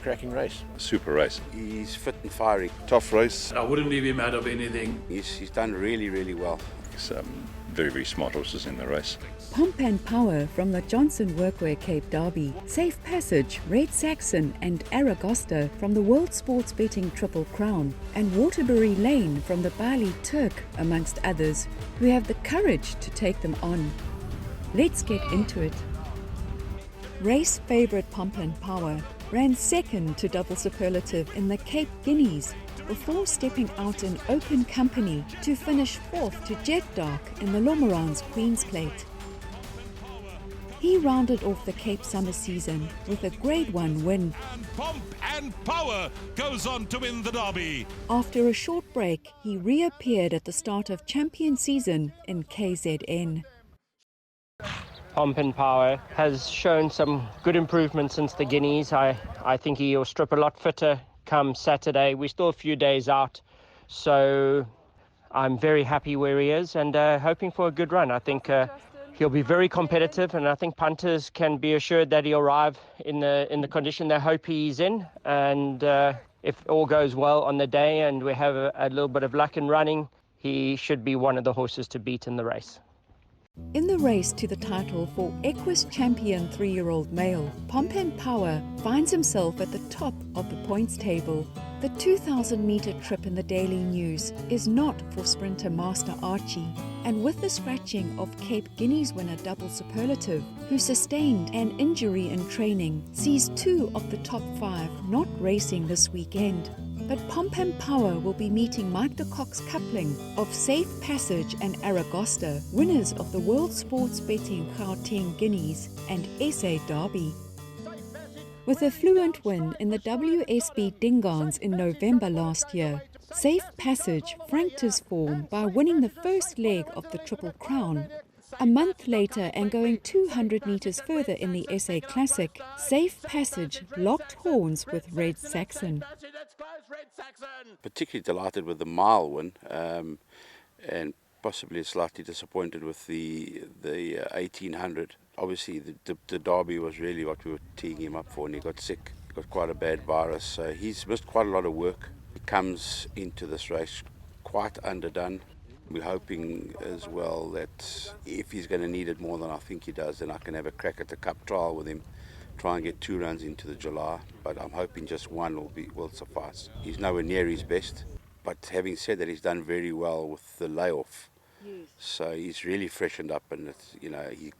cracking race. Super race. He's fit and fiery. Tough race. I wouldn't leave him out of anything. He's done really, really well. He's very, very smart horses in the race. Pomp and Power from the Johnson Workwear Cape Derby, Safe Passage, Red Saxon and Aragosta from the World Sports Betting Triple Crown, and Waterberry Lane from the Bali Turk, amongst others, who have the courage to take them on. Let's get into it. Race favourite Pomp and Power ran second to double superlative in the Cape Guineas before stepping out in open company to finish fourth to Jet Dark in the Lomeran's Queen's Plate. He rounded off the Cape summer season with a Grade 1 win. And Pomp and Power goes on to win the Derby. After a short break, he reappeared at the start of champion season in KZN. Pomp and Power has shown some good improvement since the Guineas. I think he'll strip a lot fitter come Saturday. We're still a few days out, so I'm very happy where he is and hoping for a good run. I think he'll be very competitive, and I think punters can be assured that he'll arrive in the condition they hope he's in. And if all goes well on the day and we have a little bit of luck in running, he should be one of the horses to beat in the race. In the race to the title for Equus Champion 3-year-old male, Pomp and Power finds himself at the top of the points table. The 2,000-metre trip in the Daily News is not for sprinter Master Archie, and with the scratching of Cape Guineas winner Double Superlative, who sustained an injury in training, sees 2 of the top 5 not racing this weekend. But Pomp and Power will be meeting Mike de Kock's coupling of Safe Passage and Aragosta, winners of the World Sports Betting Gauteng Guineas and SA Derby. With a fluent win in the WSB Dingaans in November last year, Safe Passage franked his form by winning the first leg of the Triple Crown. A month later, and going 200 metres further in the SA Classic, Safe Passage locked horns with Red Saxon. Particularly delighted with the mile win, and possibly slightly disappointed with the 1800. Obviously, the Derby was really what we were teeing him up for, and he got sick. He got quite a bad virus, so he's missed quite a lot of work. He comes into this race quite underdone. We're hoping as well that if he's going to need it more than I think he does, then I can have a crack at the Cup trial with him, try and get 2 runs into the July. But I'm hoping just 1 will suffice. He's nowhere near his best, but having said that, he's done very well with the layoff. Yes. So he's really freshened up, and it's,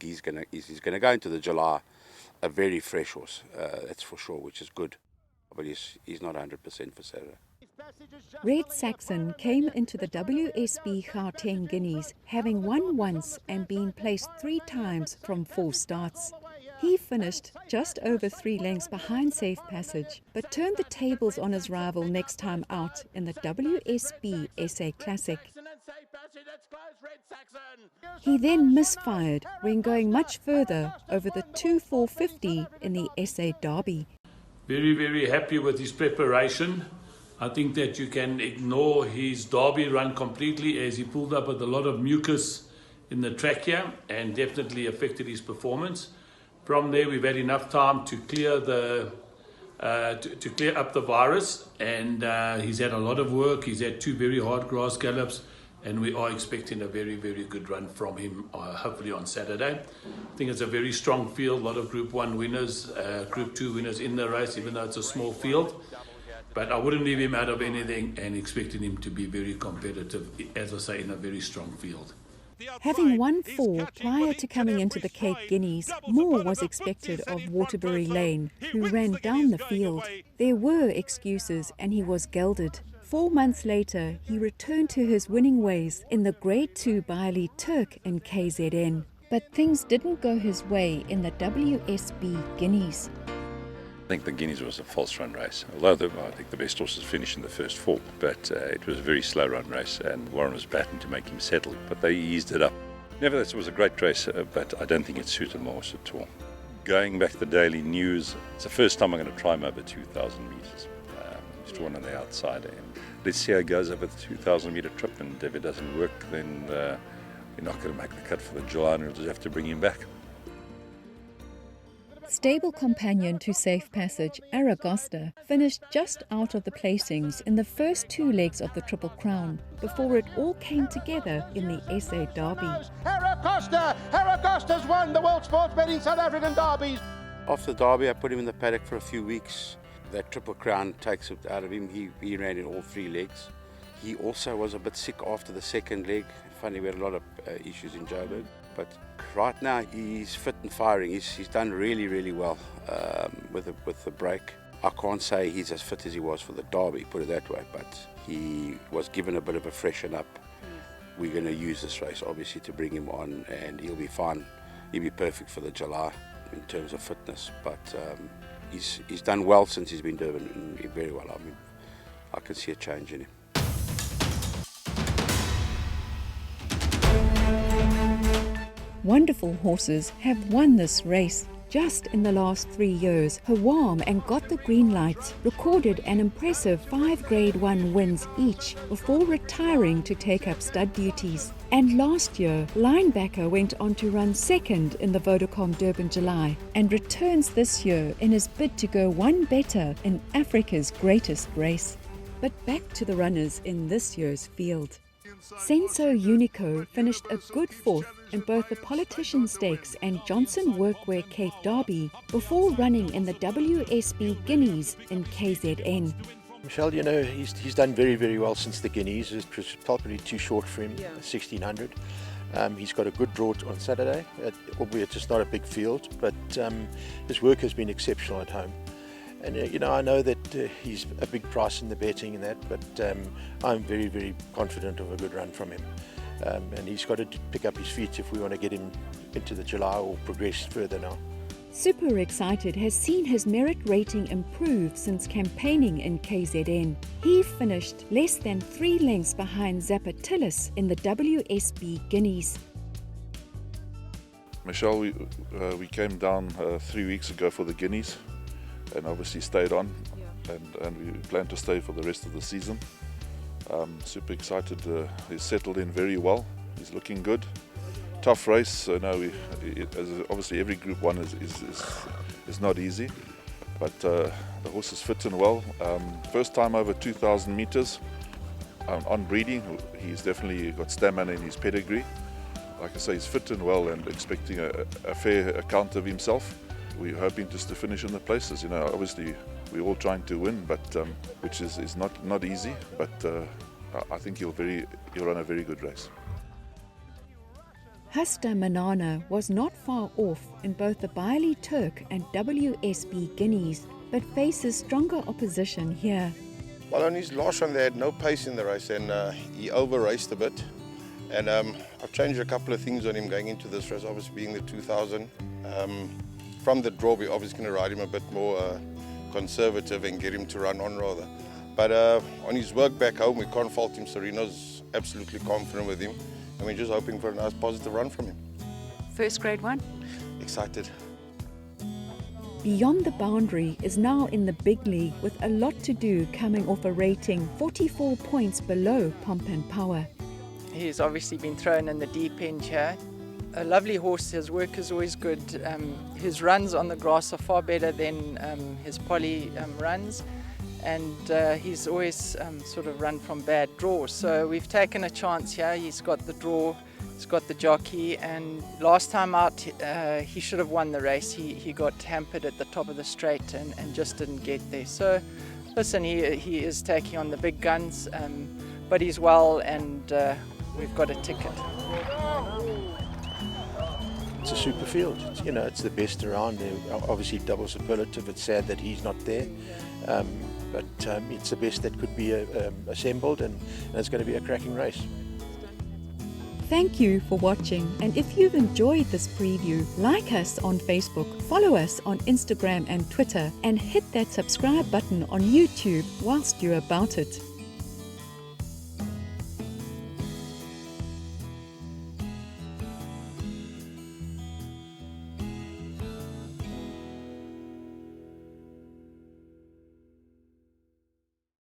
he's going to go into the July a very fresh horse. That's for sure, which is good. But he's not 100% for Saturday. Red Saxon came into the WSB Gauteng Guineas having won once and been placed 3 times from 4 starts. He finished just over 3 lengths behind Safe Passage, but turned the tables on his rival next time out in the WSB SA Classic. He then misfired when going much further over the 2-4-50 in the SA Derby. Very, very happy with his preparation. I think that you can ignore his Derby run completely, as he pulled up with a lot of mucus in the trachea and definitely affected his performance. From there, we've had enough time to clear to clear up the virus, and he's had a lot of work. He's had 2 very hard grass gallops, and we are expecting a very, very good run from him, hopefully on Saturday. I think it's a very strong field, a lot of Group 1 winners, Group 2 winners in the race, even though it's a small field. But I wouldn't leave him out of anything, and expecting him to be very competitive, as I say, in a very strong field. Having won 4 prior to coming into the Cape Guineas, more was expected of Waterberry Lane, who ran down the field. There were excuses, and he was gelded. 4 months later, he returned to his winning ways in the Grade 2 Bali Turk in KZN. But things didn't go his way in the WSB Guineas. I think the Guineas was a false run race, although I think the best horses finished in the first 4, but it was a very slow run race, and Warren was batting to make him settle, but they eased it up. Nevertheless, it was a great race, but I don't think it suited my horse at all. Going back to the Daily News, it's the first time I'm going to try him over 2,000 metres. Just one on the outside, and let's see how it goes over the 2,000 metre trip, and if it doesn't work, then we're not going to make the cut for the July, and we'll just have to bring him back. Stable companion to safe passage, Aragosta, finished just out of the placings in the first 2 legs of the Triple Crown before it all came together in the SA Derby. Aragosta's won the World Sports Betting South African Derbies. After the derby, I put him in the paddock for a few weeks. That Triple Crown takes it out of him. He ran in all 3 legs. He also was a bit sick after the second leg. Funny, we had a lot of issues in Joburg. But right now, he's fit and firing. He's done really, really well with the break. I can't say he's as fit as he was for the derby, put it that way, but he was given a bit of a freshen up. We're going to use this race, obviously, to bring him on, and he'll be fine. He'll be perfect for the July in terms of fitness. But he's done well since he's been Durban, very well. I mean, I can see a change in him. Wonderful horses have won this race. Just in the last 3 years, Vaughan and Got the Green Lights recorded an impressive 5 Grade 1 wins each before retiring to take up stud duties. And last year, Linebacker went on to run second in the Vodacom Durban July and returns this year in his bid to go one better in Africa's greatest race. But back to the runners in this year's field. Senso Unico finished a good 4th in both the Politician Stakes and Johnson Workwear Cape Derby before running in the WSB Guineas in KZN. Michelle, you know, he's done very, very well since the Guineas. It was probably too short for him, 1600. He's got a good draw on Saturday, albeit just not a big field, but his work has been exceptional at home. And you know, I know that he's a big price in the betting and that, but I'm very, very confident of a good run from him. And he's got to pick up his feet if we want to get him into the July or progress further now. Super Excited has seen his merit rating improve since campaigning in KZN. He finished less than 3 lengths behind Zapatilis in the WSB Guineas. Michelle, we came down 3 weeks ago for the Guineas and obviously stayed on, and we plan to stay for the rest of the season. Super Excited, he's settled in very well, he's looking good. Tough race, obviously every Group 1 is not easy, but the horse is fit and well. First time over 2,000 meters on breeding. He's definitely got stamina in his pedigree. Like I say, he's fit and well and expecting a fair account of himself. We're hoping just to finish in the places. You know, obviously we're all trying to win, but which is not easy. But I think he'll run a very good race. Hasta Manana was not far off in both the Bailey Turk and WSB Guineas, but faces stronger opposition here. Well, on his last run, they had no pace in the race, and he over-raced a bit. And I've changed a couple of things on him going into this race, obviously being the 2000. From the draw, we're obviously going to ride him a bit more conservative and get him to run on rather. But on his work back home, we can't fault him. Serino's absolutely confident with him, and we're just hoping for a nice positive run from him. First Grade 1? Excited. Beyond the Boundary is now in the big league with a lot to do, coming off a rating 44 points below Pomp and Power. He's obviously been thrown in the deep end here. A lovely horse, his work is always good. His runs on the grass are far better than his poly runs, and he's always sort of run from bad draws. So we've taken a chance here. He's got the draw, he's got the jockey, and last time out he should have won the race. He got hampered at the top of the straight and just didn't get there. So listen, he is taking on the big guns, but he's well, and we've got a ticket. It's a super field. It's the best around. Obviously, double superlative. It's sad that he's not there, but it's the best that could be assembled, and it's going to be a cracking race. Thank you for watching, and if you've enjoyed this preview, like us on Facebook, follow us on Instagram and Twitter, and hit that subscribe button on YouTube whilst you're about it.